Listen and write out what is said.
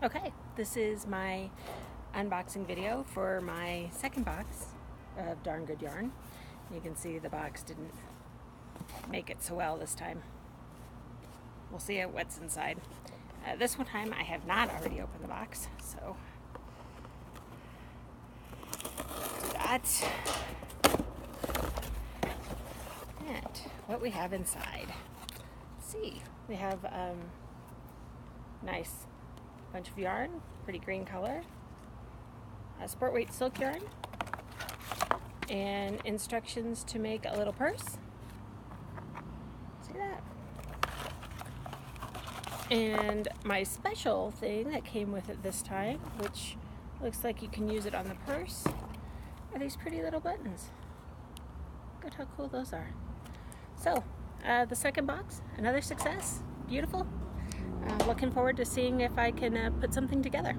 Okay, this is my unboxing video for my second box of Darn Good Yarn. You can see the box didn't make it so well this time. We'll see what's inside. This one time I have not already opened the box, so do that. And what we have inside. Let's see, we have nice bunch of yarn, pretty green color, sport weight silk yarn, and instructions to make a little purse. See that? And my special thing that came with it this time, which looks like you can use it on the purse, are these pretty little buttons. Look at how cool those are. So, the second box, another success. Beautiful. Looking forward to seeing if I can put something together.